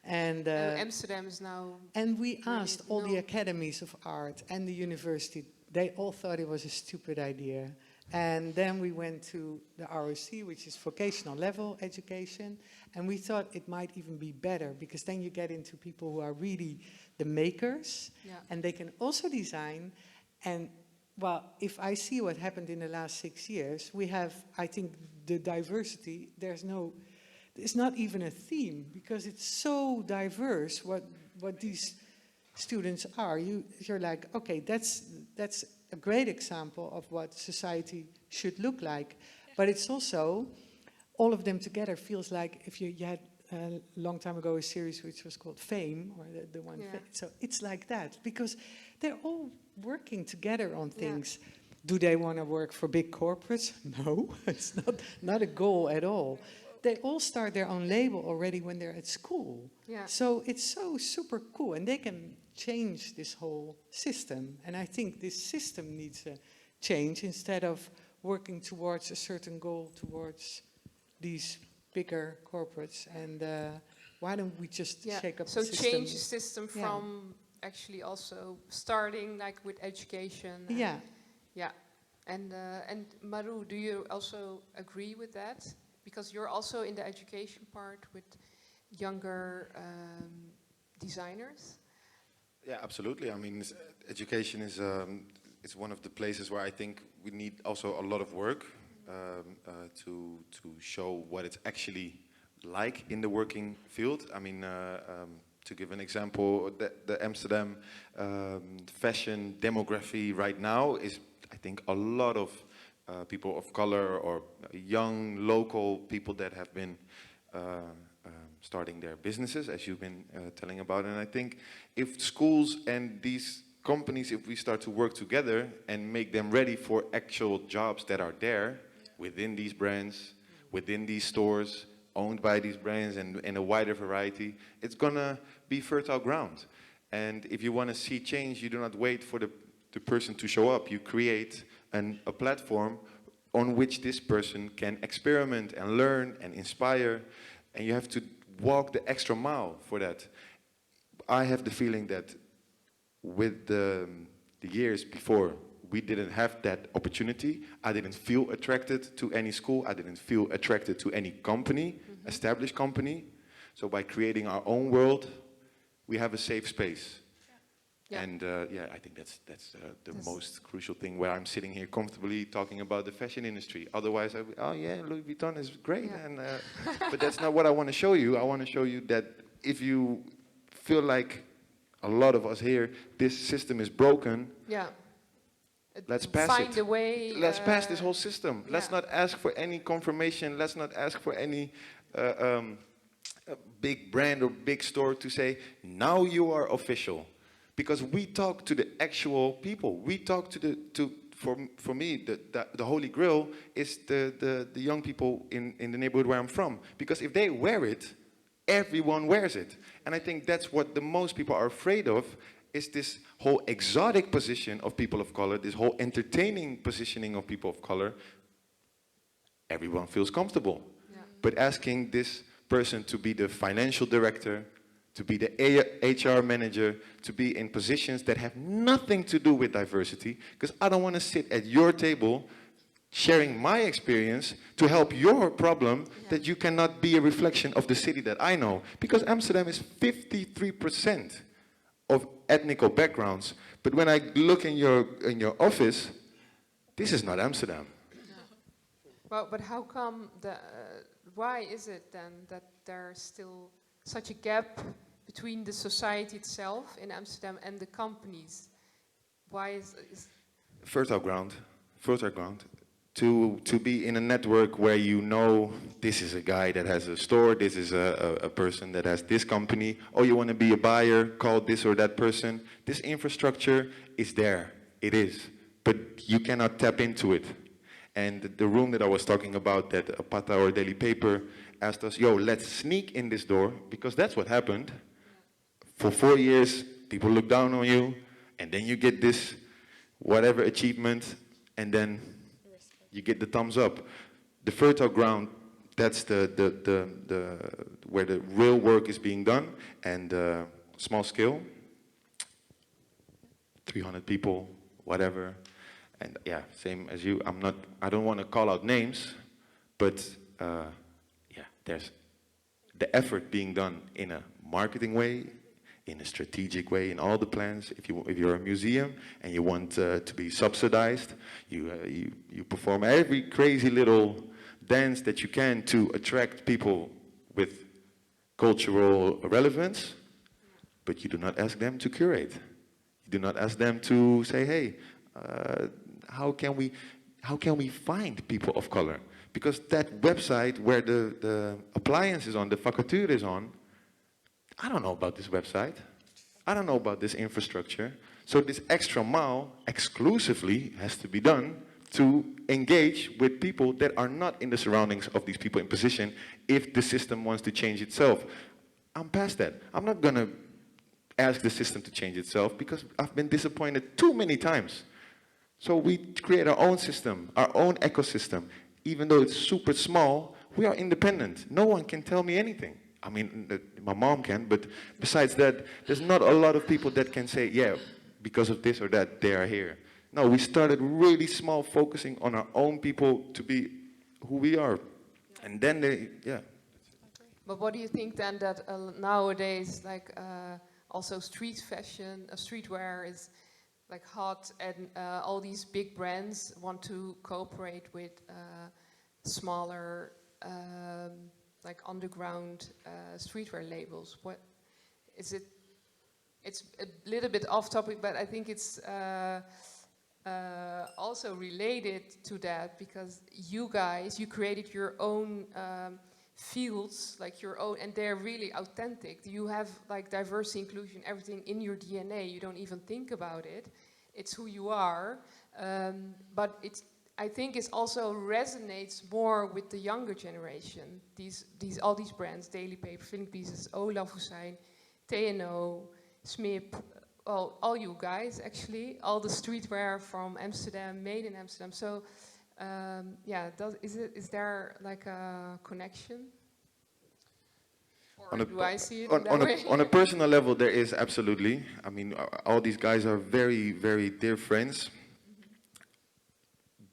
And Amsterdam is now... And we asked all the academies of art and the university, they all thought it was a stupid idea. And then we went to the ROC, which is vocational level education, and we thought it might even be better, because then you get into people who are really the makers, and they can also design. And well, if I see what happened in the last 6 years, we have, I think, the diversity, it's not even a theme, because it's so diverse what these students are. You're like, okay, that's a great example of what society should look like. But it's also, all of them together feels like, if you had a long time ago a series which was called Fame, or the one, so it's like that, because they're all working together on things. Do they want to work for big corporates? No, it's not a goal at all. They all start their own label already when they're at school. So it's so super cool, and they can change this whole system. And I think this system needs a change, instead of working towards a certain goal towards these bigger corporates. And why don't we just shake up the system? So change the system from actually also starting like with education. And Maru, do you also agree with that? Because you're also in the education part with younger designers. Yeah, absolutely. I mean, education is it's one of the places where I think we need also a lot of work to show what it's actually like in the working field. I mean, to give an example, the Amsterdam fashion demography right now is, I think, a lot of people of color or young local people that have been starting their businesses, as you've been telling about. And I think if schools and these companies, if we start to work together and make them ready for actual jobs that are there within these brands, within these stores, owned by these brands, and in a wider variety, it's gonna be fertile ground. And if you want to see change, you do not wait for the person to show up. You create a platform on which this person can experiment and learn and inspire, and you have to walk the extra mile for that. I have the feeling that with the years before, we didn't have that opportunity. I didn't feel attracted to any school. I didn't feel attracted to any company, established company. So by creating our own world, we have a safe space. And I think that's the most crucial thing, where I'm sitting here comfortably talking about the fashion industry. Otherwise, Louis Vuitton is great, and but that's not what I want to show you. I want to show you that if you feel like a lot of us here, this system is broken. Let's pass it. Find a way. Let's pass this whole system. Let's not ask for any confirmation. Let's not ask for any big brand or big store to say, now you are official. Because we talk to the actual people. We talk to for me, the holy grail is the young people in the neighborhood where I'm from. Because if they wear it, everyone wears it. And I think that's what the most people are afraid of, is this whole exotic position of people of color, this whole entertaining positioning of people of color. Everyone feels comfortable. But asking this person to be the financial director, to be the HR manager, to be in positions that have nothing to do with diversity, because I don't want to sit at your table sharing my experience to help your problem that you cannot be a reflection of the city that I know. Because Amsterdam is 53% of ethnical backgrounds. But when I look in your office, this is not Amsterdam. Well, but how come why is it then that there's still such a gap between the society itself in Amsterdam and the companies? Why is Fertile ground. To be in a network where you know this is a guy that has a store, this is a person that has this company, or you want to be a buyer, call this or that person. This infrastructure is there, it is, but you cannot tap into it. And the room that I was talking about, that Pata or Daily Paper asked us, yo, let's sneak in this door, because that's what happened. For 4 years, people look down on you, and then you get this whatever achievement, and then you get the thumbs up. The fertile ground, that's where the real work is being done, and small scale, 300 people, whatever. And yeah, same as you. I don't want to call out names, but yeah, there's the effort being done in a marketing way, in a strategic way, in all the plans. If you're a museum and you want to be subsidized, you perform every crazy little dance that you can to attract people with cultural relevance, but you do not ask them to curate. You do not ask them to say, hey, how can we find people of color? Because that website where the appliance is on, the vacature is on, I don't know about this website. I don't know about this infrastructure. So this extra mile exclusively has to be done to engage with people that are not in the surroundings of these people in position if the system wants to change itself. I'm past that. I'm not going to ask the system to change itself because I've been disappointed too many times. So we create our own system, our own ecosystem. Even though it's super small, we are independent. No one can tell me anything. I mean, my mom can, but besides that, there's not a lot of people that can say, yeah, because of this or that, they are here. No, we started really small, focusing on our own people to be who we are. And then But what do you think then that nowadays, like also street fashion, streetwear is like hot, and all these big brands want to cooperate with smaller, like underground streetwear labels? What is it? It's a little bit off topic, but I think it's also related to that, because you guys, you created your own fields, like your own, and they're really authentic. You have like diversity, inclusion, everything in your DNA. You don't even think about it. It's who you are. But I think it also resonates more with the younger generation. All these brands, Daily Paper, Film Pieces, Olaf Hussein, TNO, Smip, all you guys actually, all the streetwear from Amsterdam, made in Amsterdam. So yeah, is there like a connection? Or do I see it that way? On a personal level, there is absolutely. I mean, all these guys are very, very dear friends.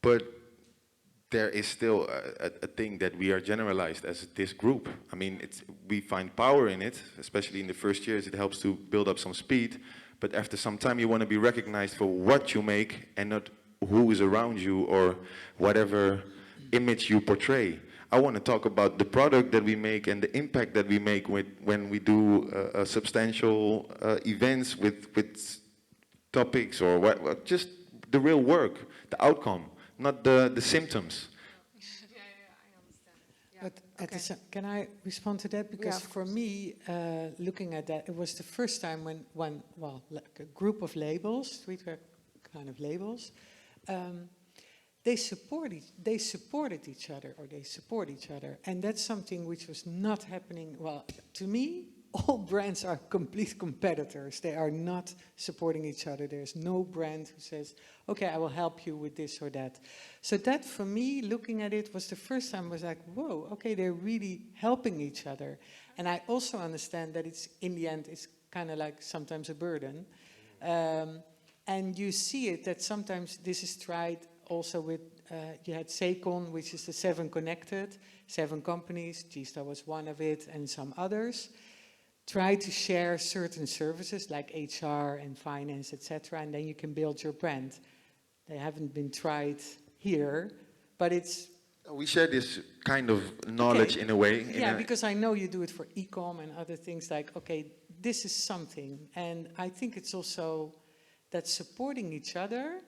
But there is still a thing that we are generalized as this group. I mean, we find power in it, especially in the first years. It helps to build up some speed. But after some time, you want to be recognized for what you make and not who is around you or whatever image you portray. I want to talk about the product that we make and the impact that we make when we do substantial events with topics or what, just the real work, the outcome, not the symptoms. Yeah, I understand. Yeah. But at can I respond to that? Because for me, looking at that, it was the first time when like a group of labels, streetwear kind of labels, they support each other, and that's something which was not happening. Well, to me, all brands are complete competitors. They are not supporting each other. There's no brand who says, okay, I will help you with this or that. So that, for me, looking at it, was the first time I was like, whoa, okay, they're really helping each other. And I also understand that it's, in the end, it's kind of like sometimes a burden. And you see it, that sometimes this is tried also with you had Seacon, which is the 7 connected, 7 companies, G-Star was one of it, and some others. Try to share certain services like HR and finance, etc., and then you can build your brand. They haven't been tried here, but it's... We share this kind of knowledge in a way. Yeah, because I know you do it for e-com and other things like, okay, this is something. And I think it's also that supporting each other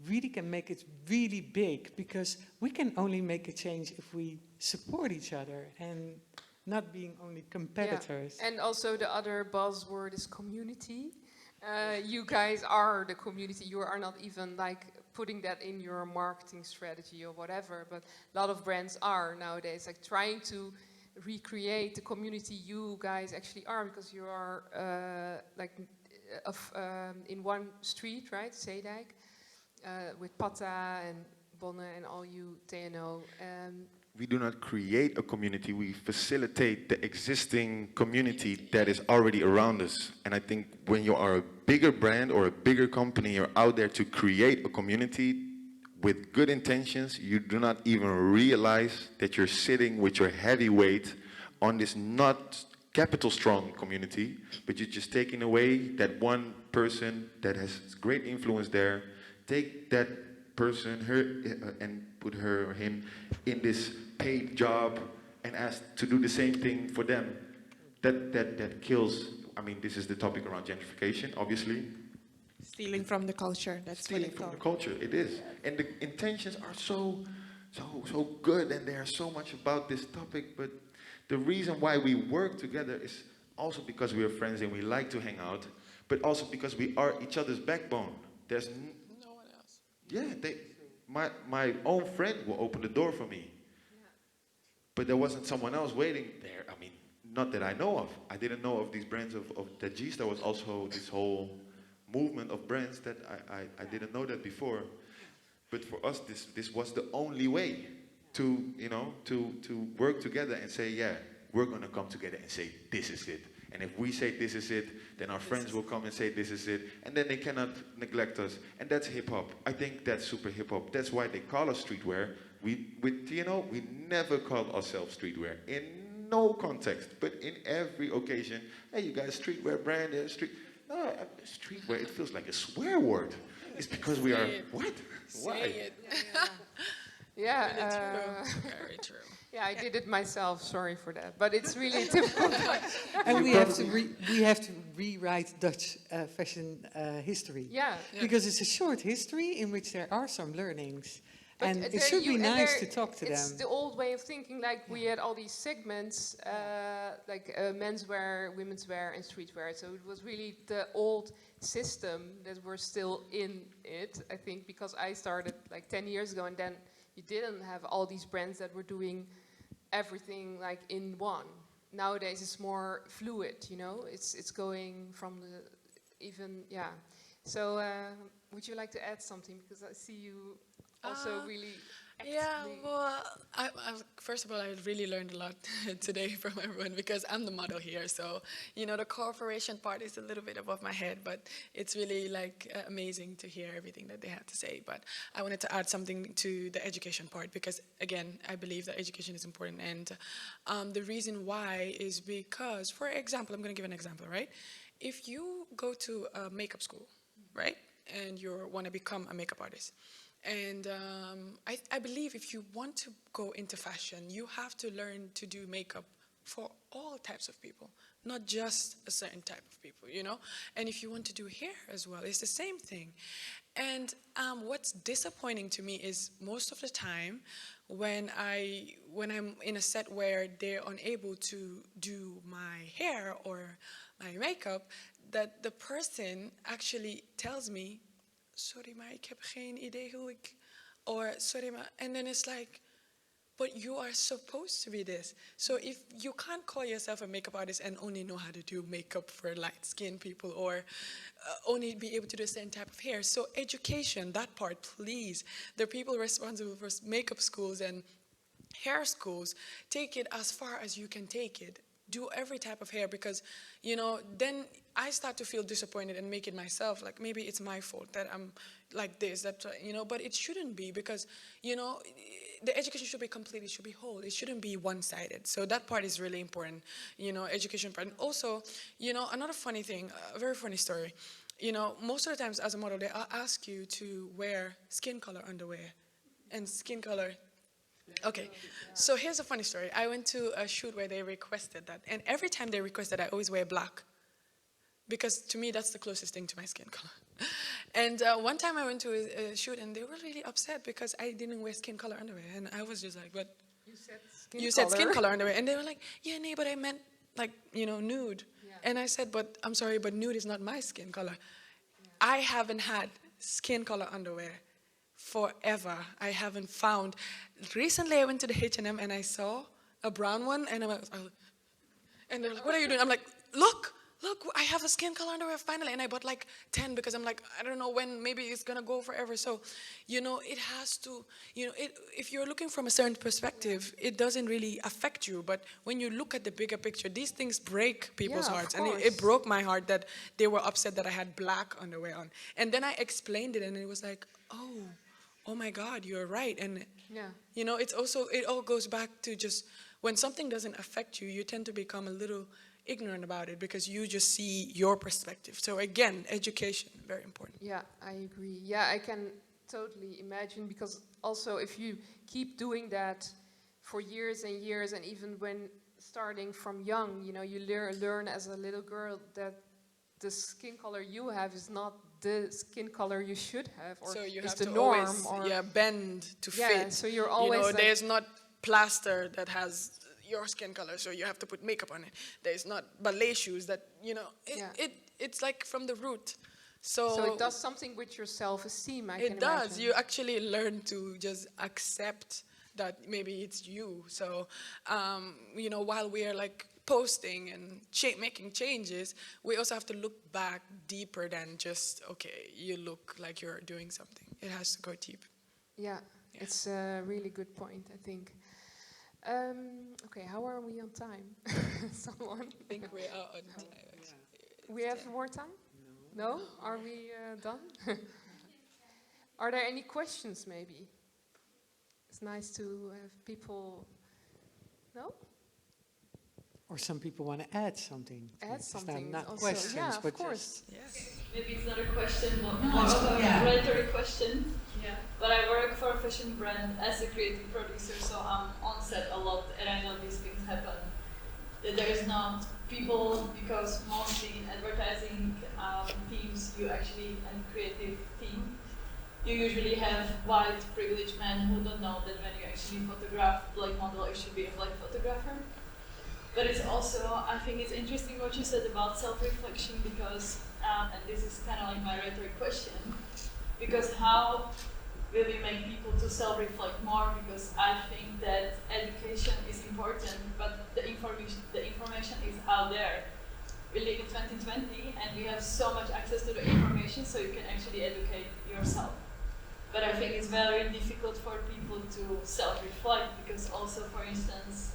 really can make it really big, because we can only make a change if we support each other and not being only competitors. Yeah. And also the other buzzword is community. You guys are the community. You are not even like putting that in your marketing strategy or whatever, but a lot of brands are nowadays like trying to recreate the community you guys actually are, because you are in one street, right, Zeedijk, with Patta and Bonne and all you TNO. We do not create a community, we facilitate the existing community that is already around us. And I think when you are a bigger brand or a bigger company, you're out there to create a community with good intentions, you do not even realize that you're sitting with your heavyweight on this not capital strong community, but you're just taking away that one person that has great influence there, take that person, her, and put her or him in this paid job and ask to do the same thing for them. That kills. I mean, this is the topic around gentrification, obviously. Stealing from the culture. That's Stealing from the culture. It is, and the intentions are so good, and they are so much about this topic. But the reason why we work together is also because we are friends and we like to hang out, but also because we are each other's backbone. There's no one else. Yeah, my own friend will open the door for me. But there wasn't someone else waiting there. I mean, not that I know of. I didn't know of these brands of that G-Star was also this whole movement of brands that I didn't know that before. But for us, this was the only way to, you know, to work together and say, yeah, we're going to come together and say, this is it. And if we say this is it, then our friends will come and say this is it. And then they cannot neglect us. And that's hip-hop. I think that's super hip-hop. That's why they call us streetwear. With TNO, we never called ourselves streetwear. In no context. But in every occasion, hey, you guys, streetwear brand, no, streetwear, it feels like a swear word. It's because we are, what? Why? Say it. Yeah. Really true. Very true. Yeah, I did it myself. Sorry for that, but it's really difficult. And we have to rewrite Dutch fashion history. Yeah. Because it's a short history in which there are some learnings. But And it should be nice to talk to it's them. the old way of thinking, like we had all these segments, like menswear, women's wear, and streetwear. So it was really the old system that we're still in it, I think, because I started like 10 years ago, and then you didn't have all these brands that were doing everything like in one. Nowadays it's more fluid, you know, it's going from the even, yeah. So would you like to add something, because I see you also really actively. Yeah, well, first of all, I really learned a lot today from everyone, because I'm the model here. So, you know, the cooperation part is a little bit above my head, but it's really like amazing to hear everything that they have to say. But I wanted to add something to the education part, because again, I believe that education is important. And the reason why is because, for example, I'm going to give an example, right? If you go to a makeup school, right, and you want to become a makeup artist, and I believe if you want to go into fashion, you have to learn to do makeup for all types of people, not just a certain type of people, you know? And if you want to do hair as well, it's the same thing. And what's disappointing to me is most of the time when I'm in a set where they're unable to do my hair or my makeup, that the person actually tells me, sorry, maar ik heb geen idee hoe ik... Or, sorry, maar... And then it's like, but you are supposed to be this. So if you can't call yourself a makeup artist and only know how to do makeup for light-skinned people, or only be able to do a certain type of hair. So education, that part, please. The people responsible for makeup schools and hair schools, take it as far as you can take it. Do every type of hair, because, you know, then I start to feel disappointed and make it myself. Like, maybe it's my fault that I'm, like this, that, you know, but it shouldn't be, because, you know, the education should be complete, it should be whole, it shouldn't be one-sided. So that part is really important, you know, education part. And also, you know, another funny thing, a very funny story, you know, most of the times as a model, they ask you to wear skin color underwear and skin color. Okay, so here's a funny story. I went to a shoot where they requested that, and every time they requested, I always wear black, because to me, that's the closest thing to my skin color. And one time I went to a shoot, and they were really upset because I didn't wear skin color underwear. And I was just like, but you said skin color underwear. And they were like, yeah, nee, but I meant, like, you know, nude. Yeah. And I said, but I'm sorry, but nude is not my skin color. Yeah. I haven't had skin color underwear forever. I haven't found. Recently, I went to the H&M and I saw a brown one, and and they're like, what are you doing? I'm like, look, I have a skin color underwear finally. And I bought like 10 because I'm like, I don't know when, maybe it's gonna go forever. So, you know, it has to, you know, if you're looking from a certain perspective, it doesn't really affect you. But when you look at the bigger picture, these things break people's hearts. And it broke my heart that they were upset that I had black underwear on. And then I explained it, and it was like, oh my God, you're right. And, you know, it's also, it all goes back to just, when something doesn't affect you, you tend to become a little ignorant about it because you just see your perspective. So again, education, very important. Yeah, I agree. Yeah, I can totally imagine, because also if you keep doing that for years and years, and even when starting from young, you know, you learn as a little girl that the skin color you have is not the skin color you should have, or so you is have the to norm, always, or bend to fit. So you're always, you know, like, there's not plaster that has your skin color, so you have to put makeup on it. There's not ballet shoes that, you know, it's like from the root. So it does something with your self-esteem, I can imagine. It does. You actually learn to just accept that maybe it's you. So, you know, while we are like posting and making changes, we also have to look back deeper than just, okay, you look like you're doing something. It has to go deep. Yeah, it's a really good point, I think. Okay, how are we on time? Someone? I think we are on time. Actually. We have more time? No? Are we done? Are there any questions, maybe? It's nice to have people... No? Or some people want to add something. Add something. Not also. questions, yeah, but of course. Yes. Maybe it's not a question, but more of a rhetoric question. Yeah. But I work for a fashion brand as a creative producer, so I'm on set a lot, and I know these things happen. That there is not people, because mostly in advertising teams, you actually, and creative team, you usually have white privileged men who don't know that when you actually photograph like model, you should be a black photographer. But it's also, I think it's interesting what you said about self-reflection, because, and this is kind of like my rhetoric question, because how will we make people to self-reflect more? Because I think that education is important, but the information is out there. We live in 2020, and we have so much access to the information, so you can actually educate yourself. But I think it's very difficult for people to self-reflect, because also, for instance,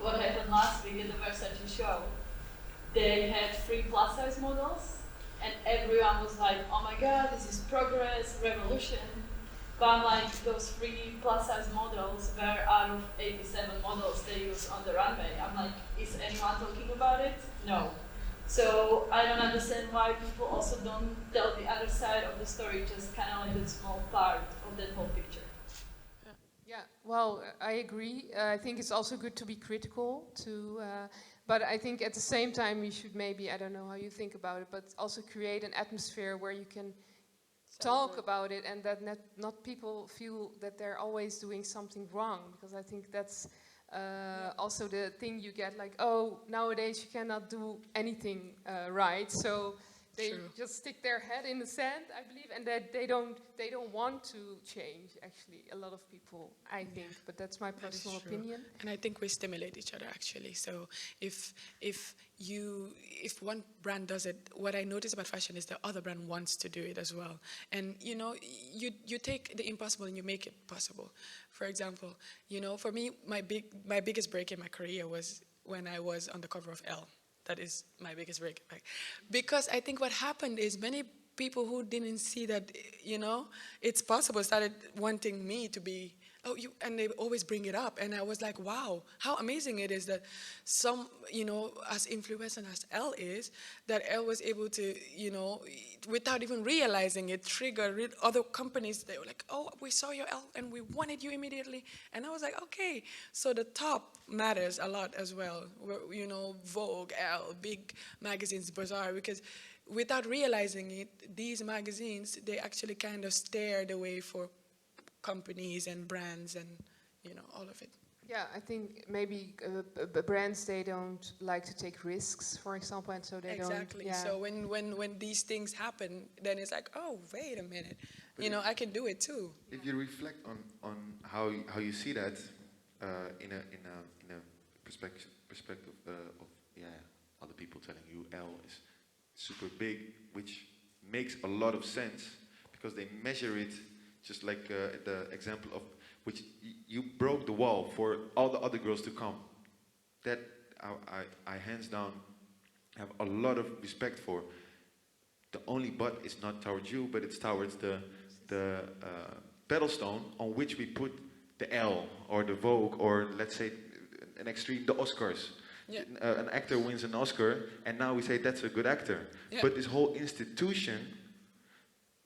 what happened last week at the Versace show, they had 3 plus-size models, and everyone was like, oh my God, this is progress, revolution. But I'm like, those 3 plus-size models were out of 87 models they used on the runway. I'm like, is anyone talking about it? No. So I don't understand why people also don't tell the other side of the story, just kind of like that small part of that whole picture. Yeah, well, I agree. I think it's also good to be critical, but I think at the same time we should maybe, I don't know how you think about it, but also create an atmosphere where you can talk about it, and that not people feel that they're always doing something wrong, because I think that's also the thing you get, like, oh, nowadays you cannot do anything right, so they just stick their head in the sand, I believe, and that they don't want to change, actually, a lot of people, I think, but that's my personal opinion. And I think we stimulate each other, actually. So if one brand does it, what I notice about fashion is the other brand wants to do it as well. And, you know, you take the impossible and you make it possible. For example, you know, for me, my biggest break in my career was when I was on the cover of Elle. That is my biggest break. Because I think what happened is many people who didn't see that, it's possible started wanting me to be, and they always bring it up. And I was like, wow, how amazing it is that some, as influential as Elle is, that Elle was able to, without even realizing it, trigger other companies. They were like, oh, we saw your Elle and we wanted you immediately. And I was like, okay. So the top matters a lot as well. Vogue, Elle, big magazines, Bazaar, because without realizing it, these magazines, they actually kind of stare the way for companies and brands and, all of it. Yeah, I think maybe brands, they don't like to take risks, for example, and so they don't. Exactly. Yeah. So when these things happen, then it's like, oh, wait a minute, I can do it too. If you reflect on how you see that in a perspective of other people telling you Elle is super big, which makes a lot of sense because they measure it just like the example of which you broke the wall for all the other girls to come. That I hands down have a lot of respect for. The only but is not towards you, but it's towards the pedal stone on which we put the Elle or the Vogue or let's say an extreme, the Oscars. Yeah. An actor wins an Oscar and now we say that's a good actor. Yeah. But this whole institution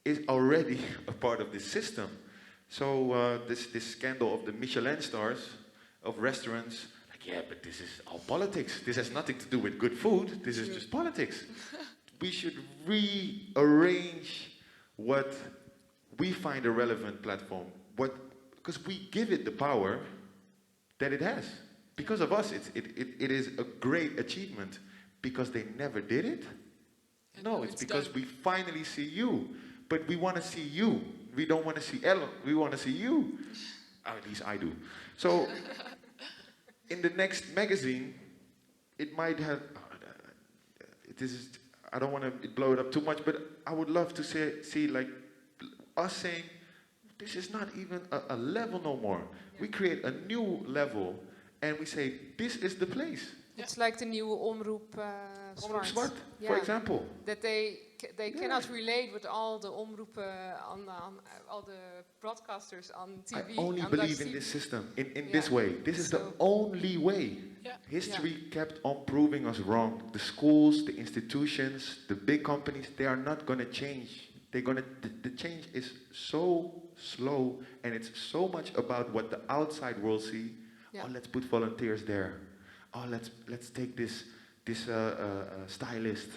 is already a part of this system. So this scandal of the Michelin stars, of restaurants, like, yeah, but this is all politics. This has nothing to do with good food. This is just politics. We should rearrange what we find a relevant platform. Because we give it the power that it has. Because of us, it is a great achievement. Because they never did it? No, it's because done. We finally see you. But we want to see you. We don't want to see Elle. We want to see you. At least I do. So, in the next magazine, it might have... I don't want to blow it up too much, but I would love to see like us saying, this is not even a level no more. Yeah. We create a new level, and we say, this is the place. It's like the new Omroep Zwart, for example. That they cannot relate with all the omroepen on all the broadcasters on TV. I only believe in this system, in this way. This is the only way. Yeah. History kept on proving us wrong. The schools, the institutions, the big companies, they are not going to change. The change is so slow, and it's so much about what the outside world see. Yeah. Oh, let's put volunteers there. Oh, let's take this stylist.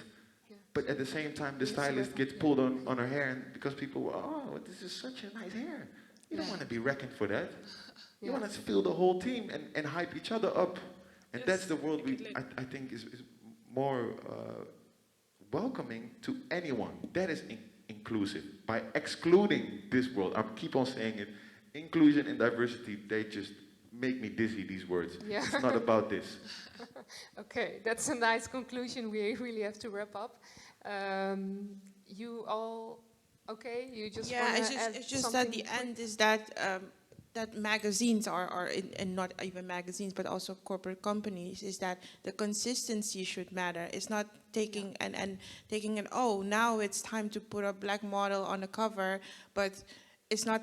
Yeah. But at the same time, the stylist gets pulled on her hair, and because people, oh, this is such a nice hair. You don't want to be reckoned for that. You want to feel the whole team and hype each other up. And that's the world I think is more welcoming to anyone. That is inclusive. By excluding this world, I keep on saying it, inclusion and diversity, they just make me dizzy, these words. Yeah. It's not about this. Okay, that's a nice conclusion. We really have to wrap up. You all okay? You just it's just at the end is that that magazines and not even magazines, but also corporate companies, is that the consistency should matter. It's not taking taking it, oh, now it's time to put a black model on the cover, but it's not.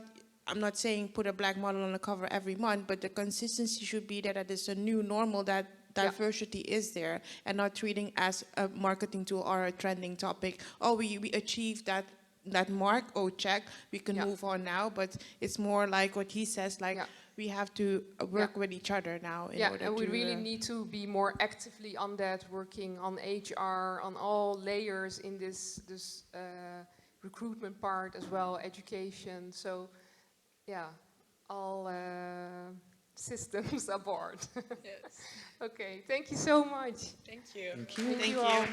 I'm not saying put a black model on the cover every month, but the consistency should be that it is a new normal, that diversity is there, and not treating as a marketing tool or a trending topic. Oh, we achieved that mark, oh, check, we can move on now. But it's more like what he says, like we have to work with each other now. In order and we to, really need to be more actively on that, working on HR, on all layers in this recruitment part as well, education. So, yeah, all systems aboard. Yes. Okay, thank you so much. Thank you. Thank you. Thank you all.